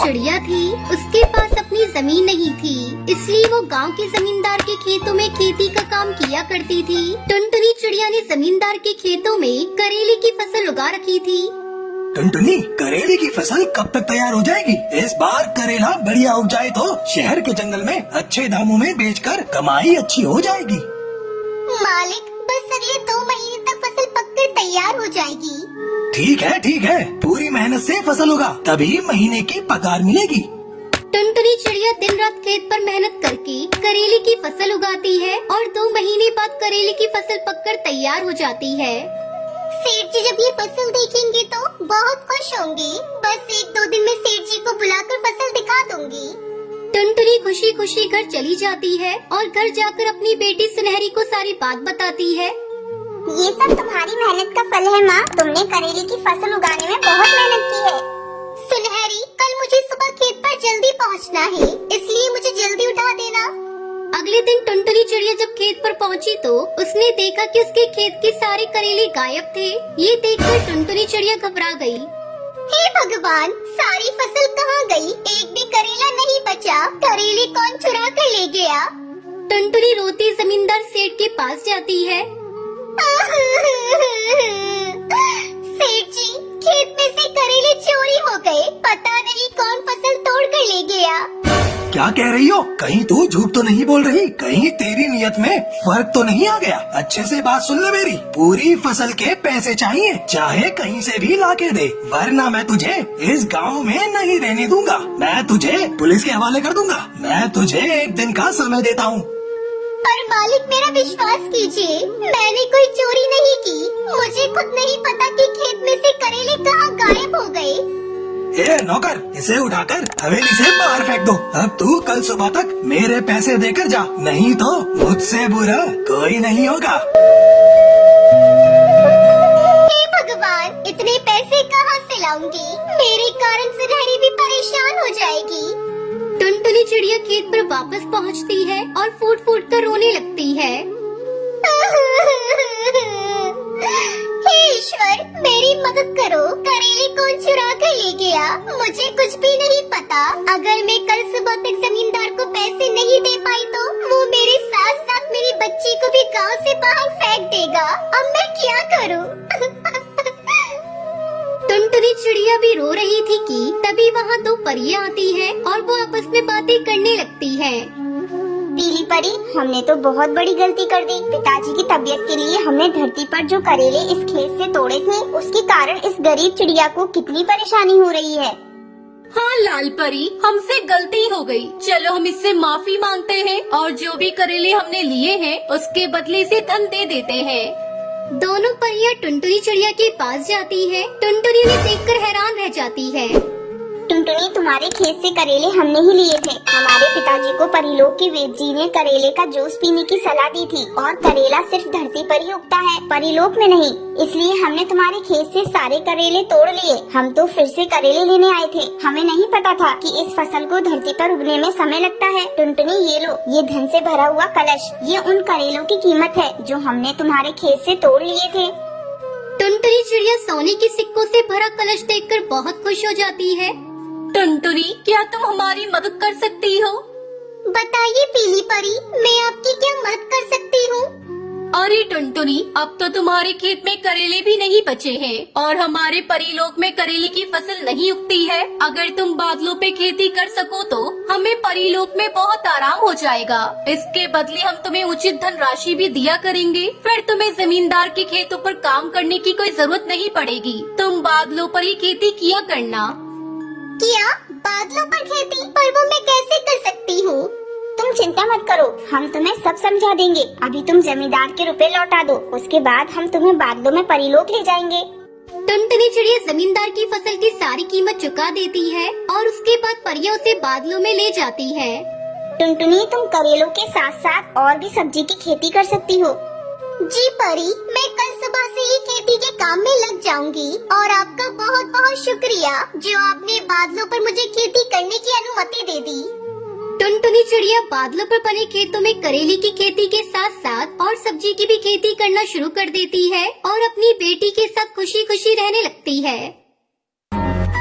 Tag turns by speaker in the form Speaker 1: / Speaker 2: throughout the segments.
Speaker 1: चिड़िया थी, उसके पास अपनी जमीन नहीं थी, इसलिए वो गांव के जमींदार के खेतों में खेती का काम किया करती थी। टुनटुनी चिड़िया ने जमींदार के खेतों में करेले की फसल उगा रखी थी।
Speaker 2: टुनटुनी, करेले की फसल कब तक तैयार हो जाएगी? इस बार करेला बढ़िया उग जाए तो शहर के जंगल में अच्छे दामों में बेचकर कमाई अच्छी हो जाएगी।
Speaker 3: मालिक, बस अगले 2 महीने तक फसल पककर तैयार हो जाएगी।
Speaker 2: ठीक है, पूरी मेहनत से फसल होगा तभी महीने की पगार मिलेगी।
Speaker 1: टुनटुनी चिड़िया दिन रात खेत पर मेहनत करके करेले की फसल उगाती है और 2 महीने बाद करेले की फसल पककर तैयार हो जाती है।
Speaker 3: सेठ जी जब ये फसल देखेंगे तो बहुत खुश होंगे। बस 1-2 दिन में सेठ जी को बुलाकर फसल दिखा दूंगी।
Speaker 1: टुनटुनी खुशी खुशी घर चली जाती है और घर जाकर अपनी बेटी सुनहरी को सारी बात बताती है।
Speaker 3: ये सब तुम्हारी मेहनत का फल है माँ। तुमने करेले की फसल उगाने में बहुत मेहनत की है। सुनहरी, कल मुझे सुबह खेत पर जल्दी पहुँचना है, इसलिए मुझे जल्दी उठा देना।
Speaker 1: अगले दिन टुनटुनी चिड़िया जब खेत पर पहुंची तो उसने देखा कि उसके खेत के सारे करेले गायब थे। ये देखकर टुनटुनी चिड़िया घबरा गई।
Speaker 3: हे भगवान, सारी फसल कहाँ गई? एक भी करेला नहीं बचा। करेले कौन चुरा कर ले गया?
Speaker 1: टुनटुनी रोती जमींदार सेठ के पास जाती है।
Speaker 3: सेठ जी, खेत में से करेले चोरी हो गए। पता नहीं कौन फसल तोड़ कर ले गया।
Speaker 2: क्या कह रही हो? कहीं तू झूठ तो नहीं बोल रही? कहीं तेरी नियत में फर्क तो नहीं आ गया? अच्छे से बात सुन ले मेरी। पूरी फसल के पैसे चाहिए, चाहे कहीं से भी लाके दे, वरना मैं तुझे इस गांव में नहीं रहने दूंगा। मैं तुझे पुलिस के हवाले कर दूंगा। मैं तुझे 1 दिन का समय देता हूँ।
Speaker 3: पर मालिक, मेरा विश्वास कीजिए, मैंने कोई चोरी नहीं की। मुझे खुद नहीं पता कि खेत में से करेले कहाँ गायब हो गए।
Speaker 2: ए नौकर, इसे उठाकर हवेली से बाहर फेंक दो। अब तू कल सुबह तक मेरे पैसे देकर जा, नहीं तो मुझसे बुरा कोई नहीं होगा।
Speaker 3: हे भगवान, इतने पैसे कहाँ से लाऊंगी? मेरे कारण सुनहरी भी परेशान हो जाएगी।
Speaker 1: टुनटुनी चिड़िया खेत पर वापस पहुंचती है और फूट फूट कर रोने लगती है।
Speaker 3: हे ईश्वर, मेरी मदद करो। करेले कौन चुरा कर ले गया? मुझे कुछ भी नहीं पता। अगर मैं कल सुबह तक जमींदार को पैसे नहीं दे पाई तो वो मेरे साथ साथ मेरी बच्ची को भी गांव से बाहर फेंक देगा। अब मैं क्या करूं?
Speaker 1: टुनटुनी चिड़िया भी रो रही थी कि तभी वहाँ 2 परियां आती हैं और वो आपस में बातें करने लगती हैं।
Speaker 3: पीली परी, हमने तो बहुत बड़ी गलती कर दी। पिताजी की तबीयत के लिए हमने धरती पर जो करेले इस खेत से तोड़े थे, उसके कारण इस गरीब चिड़िया को कितनी परेशानी हो रही है।
Speaker 4: हाँ लाल परी, हमसे गलती हो गई। चलो हम इससे माफी मांगते हैं और जो भी करेले हमने लिए हैं उसके बदले से धन दे देते हैं।
Speaker 1: दोनों परियां टुनटुनी चिड़िया के पास जाती है। टुनटुनी उन्हें देखकर हैरान रह जाती है।
Speaker 3: टुनटुनी, तुम्हारे खेत से करेले हमने ही लिए थे। हमारे पिताजी को परिलोक के वेद जी ने करेले का जूस पीने की सलाह दी थी और करेला सिर्फ धरती पर ही उगता है, परिलोक में नहीं। इसलिए हमने तुम्हारे खेत से सारे करेले तोड़ लिए। हम तो फिर से करेले लेने आए थे। हमें नहीं पता था कि इस फसल को धरती पर उगने में समय लगता है। टुनटुनी, ये लो, ये धन से भरा हुआ कलश। ये उन करेलों की कीमत है जो हमने तुम्हारे खेत से तोड़ लिए थे।
Speaker 1: टुनटुनी चिड़िया सोने के सिक्कों से भरा कलश देखकर बहुत खुश हो जाती है।
Speaker 4: टुनटुनी, क्या तुम हमारी मदद कर सकती हो?
Speaker 3: बताइए पीली परी, मैं आपकी क्या मदद कर सकती हूँ?
Speaker 4: अरे टुनटुनी, अब तो तुम्हारे खेत में करेले भी नहीं बचे हैं और हमारे परिलोक में करेले की फसल नहीं उगती है। अगर तुम बादलों पे खेती कर सको तो हमें परिलोक में बहुत आराम हो जाएगा। इसके बदले हम तुम्हें उचित धन राशि भी दिया करेंगे। फिर तुम्हें जमींदार के खेतों पर काम करने की कोई जरूरत नहीं पड़ेगी। तुम बादलों पर ही खेती किया करना।
Speaker 3: क्या बादलों पर खेती? पर वो मैं कैसे कर सकती हूँ? तुम चिंता मत करो, हम तुम्हें सब समझा देंगे। अभी तुम जमींदार के रुपए लौटा दो, उसके बाद हम तुम्हें बादलों में परिलोक ले जाएंगे।
Speaker 1: टुनटुनी चिड़िया जमींदार की फसल की सारी कीमत चुका देती है और उसके बाद परियां उसे बादलों में ले जाती है।
Speaker 3: टुनटुनी, तुम करेलों के साथ साथ और भी सब्जी की खेती कर सकती हो। जी परी, मैं कल सुबह से ही खेती के काम में लग जाऊंगी और आपका बहुत बहुत शुक्रिया जो आपने बादलों पर मुझे खेती करने की अनुमति दे दी।
Speaker 1: टुनटुनी चिड़िया बादलों पर बने खेतों में करेले की खेती के साथ साथ और सब्जी की भी खेती करना शुरू कर देती है और अपनी बेटी के साथ खुशी खुशी रहने लगती है।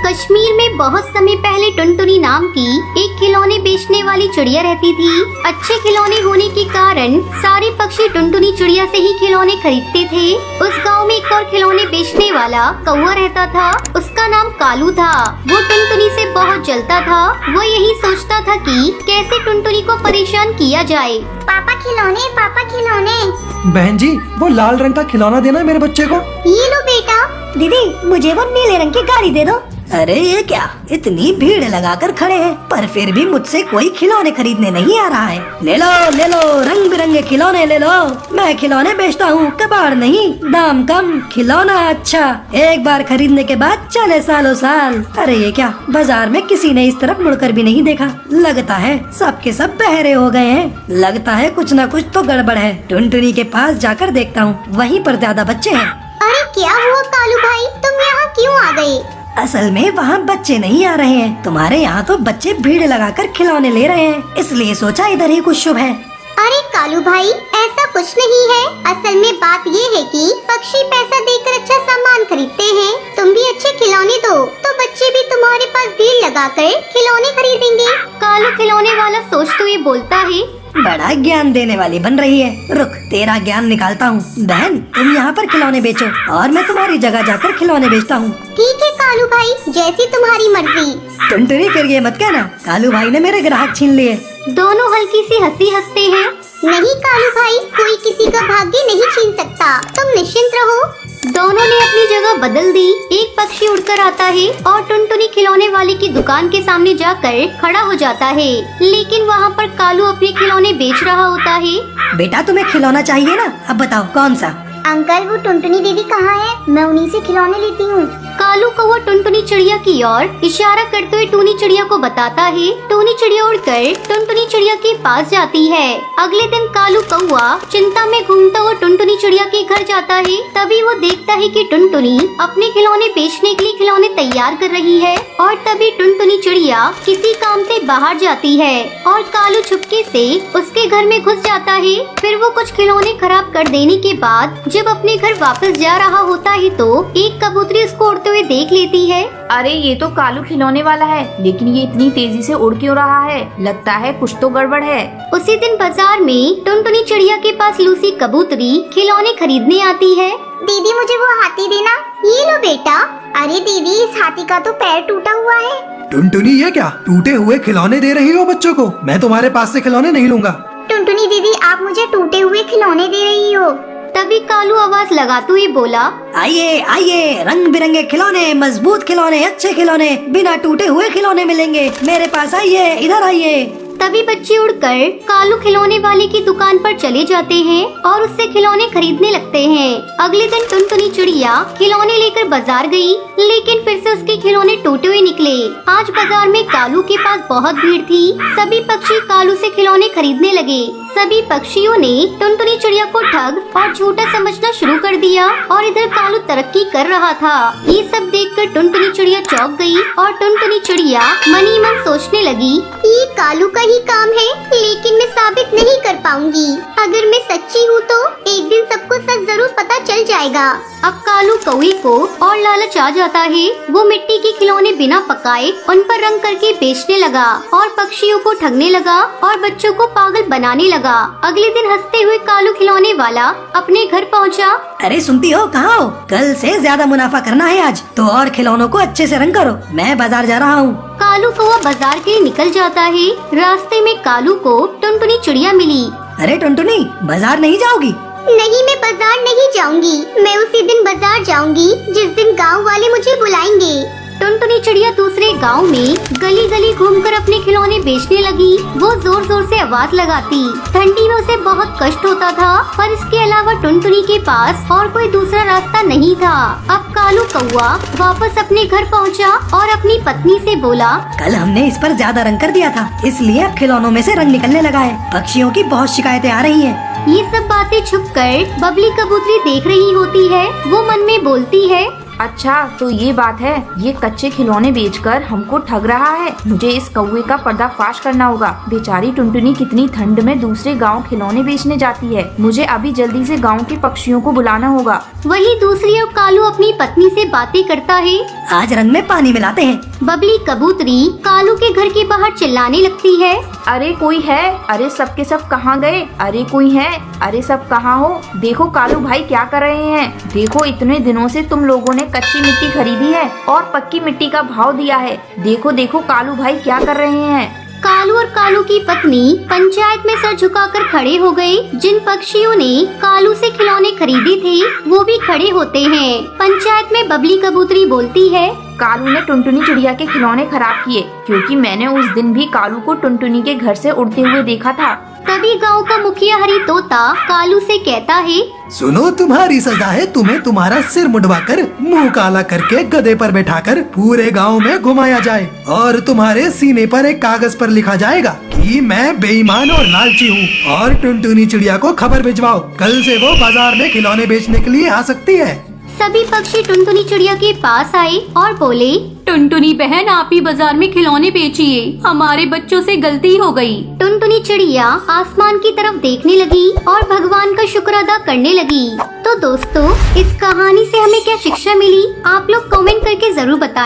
Speaker 1: कश्मीर में बहुत समय पहले टुनटुनी नाम की एक खिलौने बेचने वाली चिड़िया रहती थी। अच्छे खिलौने होने के कारण सारे पक्षी टुनटुनी चिड़िया से ही खिलौने खरीदते थे। उस गांव में एक और खिलौने बेचने वाला कौवा रहता था। उसका नाम कालू था। वो टुनटुनी से बहुत जलता था। वो यही सोचता था कि कैसे टुनटुनी को परेशान किया जाए।
Speaker 3: पापा खिलौने, पापा खिलौने।
Speaker 2: बहन जी, वो लाल रंग का खिलौना देना मेरे बच्चे को।
Speaker 3: ये लो बेटा।
Speaker 5: दीदी मुझे वो नीले रंग की गाड़ी दे दो। अरे ये क्या, इतनी भीड़ लगाकर खड़े हैं पर फिर भी मुझसे कोई खिलौने खरीदने नहीं आ रहा है। ले लो रंग बिरंगे खिलौने ले लो। मैं खिलौने बेचता हूँ, कबाड़ नहीं। दाम कम, खिलौना अच्छा, एक बार खरीदने के बाद चले सालों साल। अरे ये क्या, बाजार में किसी ने इस तरफ मुड़कर भी नहीं देखा। लगता है सबके सब बहरे हो गए हैं। लगता है कुछ न कुछ तो गड़बड़ है। टुनटुनी के पास जाकर देखता हूँ, वहीं पर ज्यादा बच्चे हैं।
Speaker 3: अरे क्या हुआ कालू भाई, तुम यहाँ क्यों आ गए?
Speaker 5: असल में वहाँ बच्चे नहीं आ रहे हैं। तुम्हारे यहाँ तो बच्चे भीड़ लगाकर खिलौने ले रहे हैं, इसलिए सोचा इधर ही कुछ शुभ है।
Speaker 3: अरे कालू भाई, ऐसा कुछ नहीं है। असल में बात ये है कि पक्षी पैसा देकर अच्छा सामान खरीदते हैं। तुम भी अच्छे खिलौने दो तो बच्चे भी तुम्हारे पास भीड़ लगाकर खिलौने खरीदेंगे।
Speaker 1: कालू खिलौने वाला सोचते हुए बोलता है,
Speaker 5: बड़ा ज्ञान देने वाली बन रही है। रुक, तेरा ज्ञान निकालता हूँ। बहन तुम यहाँ पर खिलौने बेचो और मैं तुम्हारी जगह जाकर खिलौने बेचता हूँ।
Speaker 3: ठीक है कालू भाई, जैसी तुम्हारी मर्जी।
Speaker 5: टुनटुनी फिर ये मत कहना कालू भाई ने मेरे ग्राहक छीन लिए।
Speaker 1: दोनों हल्की सी हंसी हंसते हैं।
Speaker 3: नहीं कालू भाई, कोई किसी का भाग्य नहीं छीन सकता, तुम निश्चिंत रहो।
Speaker 1: दोनों ने अपनी जगह बदल दी। एक पक्षी उड़कर आता है और टुनटुनी खिलौने वाले की दुकान के सामने जाकर खड़ा हो जाता है। लेकिन वहाँ पर कालू अपने खिलौने बेच रहा होता है।
Speaker 5: बेटा तुम्हें खिलौना चाहिए ना, अब बताओ कौन सा।
Speaker 3: अंकल वो टुनटुनी दीदी कहाँ है? मैं उन्हीं से खिलौने लेती हूँ।
Speaker 1: कालू कौवा टुनटुनी चिड़िया की ओर इशारा करते हुए टूनी चिड़िया को बताता है। टूनी चिड़िया उड़कर टुनटुनी चिड़िया के पास जाती है। अगले दिन कालू कौवा चिंता में घूमता हुआ टुनटुनी चिड़िया के घर जाता है। तभी वो देखता है कि टुनटुनी अपने खिलौने बेचने के लिए खिलौने तैयार कर रही है। और तभी टुनटुनी चिड़िया किसी काम से बाहर जाती है और कालू चुपके से उसके घर में घुस जाता है। फिर वो कुछ खिलौने खराब कर देने के बाद जब अपने घर वापस जा रहा होता है तो एक कबूतरी उसको उड़ते हुए देख लेती है।
Speaker 6: अरे ये तो कालू खिलौने वाला है, लेकिन ये इतनी तेजी से उड़ क्यों रहा है? लगता है कुछ तो गड़बड़ है।
Speaker 1: उसी दिन बाजार में टुनटुनी चिड़िया के पास लूसी कबूतरी खिलौने खरीदने आती है।
Speaker 3: दीदी मुझे वो हाथी देना। ये लो बेटा। अरे दीदी, इस हाथी का तो पैर टूटा हुआ है।
Speaker 2: टुनटुनी ये क्या, टूटे हुए खिलौने दे रही हो बच्चों को? मैं तुम्हारे पास से खिलौने नहीं लूंगा।
Speaker 3: टुनटुनी दीदी, आप मुझे टूटे हुए खिलौने दे रही हो?
Speaker 1: तभी कालू आवाज लगाते हुए बोला,
Speaker 5: आइए आइए, रंग बिरंगे खिलौने, मजबूत खिलौने, अच्छे खिलौने, बिना टूटे हुए खिलौने मिलेंगे। मेरे पास आइए, इधर आइए।
Speaker 1: तभी बच्चे उड़कर कालू खिलौने वाले की दुकान पर चले जाते हैं और उससे खिलौने खरीदने लगते हैं। अगले दिन टुनटुनी चिड़िया खिलौने लेकर बाजार गई, लेकिन फिर से उसके खिलौने टूटे हुए निकले। आज बाजार में कालू के पास बहुत भीड़ थी। सभी पक्षी कालू से खिलौने खरीदने लगे। सभी पक्षियों ने टुनटुनी चिड़िया को ठग और झूठा समझना शुरू कर दिया और इधर कालू तरक्की कर रहा था। ये सब देखकर टुनटुनी चिड़िया चौंक गई और टुनटुनी चिड़िया मन ही मन सोचने लगी,
Speaker 3: ये कालू का ही काम है, लेकिन मैं साबित नहीं कर पाऊंगी। अगर मैं सच्ची हूँ तो एक दिन सबको सच जरूर पता चल जाएगा।
Speaker 1: अब कालू कौवे को और लालच आ जाता है। वो मिट्टी के खिलौने बिना पकाए उन पर रंग करके बेचने लगा और पक्षियों को ठगने लगा और बच्चों को पागल बनाने लगा। अगले दिन हंसते हुए कालू खिलौने वाला अपने घर पहुंचा।
Speaker 5: अरे सुनती हो, कहाँ हो? कल से ज्यादा मुनाफा करना है आज तो, और खिलौनों को अच्छे से रंग करो। मैं बाजार जा रहा हूँ।
Speaker 1: कालू कौवा बाजार के लिए निकल जाता है। रास्ते में कालू को टुनटुनी चिड़िया मिली।
Speaker 5: अरे टुनटुनी, बाजार नहीं जाओगी?
Speaker 3: नहीं, मैं बाजार नहीं जाऊंगी। मैं उसी दिन बाजार जाऊंगी जिस दिन गांव वाले मुझे बुलाएंगे।
Speaker 1: टुनटुनी चिड़िया दूसरे गांव में गली गली घूमकर अपने खिलौने बेचने लगी। वो जोर जोर से आवाज लगाती। ठंडी में उसे बहुत कष्ट होता था, पर इसके अलावा टुनटुनी के पास और कोई दूसरा रास्ता नहीं था। अब कालू कौवा वापस अपने घर पहुंचा और अपनी पत्नी से बोला,
Speaker 5: कल हमने इस पर ज्यादा रंग कर दिया था, इसलिए अब खिलौनों में से रंग निकलने लगा है। पक्षियों की बहुत शिकायतें आ रही हैं।
Speaker 1: ये सब बातें छुपकर बबली कबूतरी देख रही होती है। वो मन में बोलती है,
Speaker 6: अच्छा तो ये बात है, ये कच्चे खिलौने बेचकर हमको ठग रहा है। मुझे इस कौवे का पर्दाफाश करना होगा। बेचारी टुनटुनी कितनी ठंड में दूसरे गांव खिलौने बेचने जाती है। मुझे अभी जल्दी से गांव के पक्षियों को बुलाना होगा।
Speaker 1: वही दूसरी ओर कालू अपनी पत्नी से बातें करता है।
Speaker 5: आज रंग में पानी मिलाते हैं।
Speaker 1: बबली कबूतरी कालू के घर के बाहर चिल्लाने लगती है।
Speaker 6: अरे कोई है? अरे सब के सब कहाँ गए? अरे कोई है? अरे सब कहाँ हो? देखो कालू भाई क्या कर रहे हैं। देखो इतने दिनों से तुम लोगों ने कच्ची मिट्टी खरीदी है और पक्की मिट्टी का भाव दिया है। देखो देखो कालू भाई क्या कर रहे हैं।
Speaker 1: कालू और कालू की पत्नी पंचायत में सर झुकाकर खड़े हो गए। जिन पक्षियों ने कालू से खिलौने खरीदे थे वो भी खड़े होते हैं। पंचायत में बबली कबूतरी बोलती है,
Speaker 6: कालू ने टुनटुनी चिड़िया के खिलौने खराब किए, क्योंकि मैंने उस दिन भी कालू को टुनटुनी के घर से उड़ते हुए देखा था।
Speaker 1: तभी गांव का मुखिया हरी तोता कालू से कहता है,
Speaker 2: सुनो तुम्हारी सजा है, तुम्हें तुम्हारा सिर मुंडवाकर मुंह काला करके गधे पर बैठाकर पूरे गांव में घुमाया जाए और तुम्हारे सीने पर एक कागज पर लिखा जाएगा कि मैं बेईमान और लालची हूँ और टुनटुनी चिड़िया को खबर भिजवाओ। कल से वो बाजार में खिलौने बेचने के लिए आ सकती है।
Speaker 1: सभी पक्षी टुनटुनी चिड़िया के पास आए और बोले,
Speaker 4: टुनटुनी बहन आप ही बाजार में खिलौने बेचिए, हमारे बच्चों से गलती हो गई।
Speaker 1: टुनटुनी चिड़िया आसमान की तरफ देखने लगी और भगवान का शुक्र अदा करने लगी। तो दोस्तों, इस कहानी से हमें क्या शिक्षा मिली, आप लोग कमेंट करके जरूर बताएं।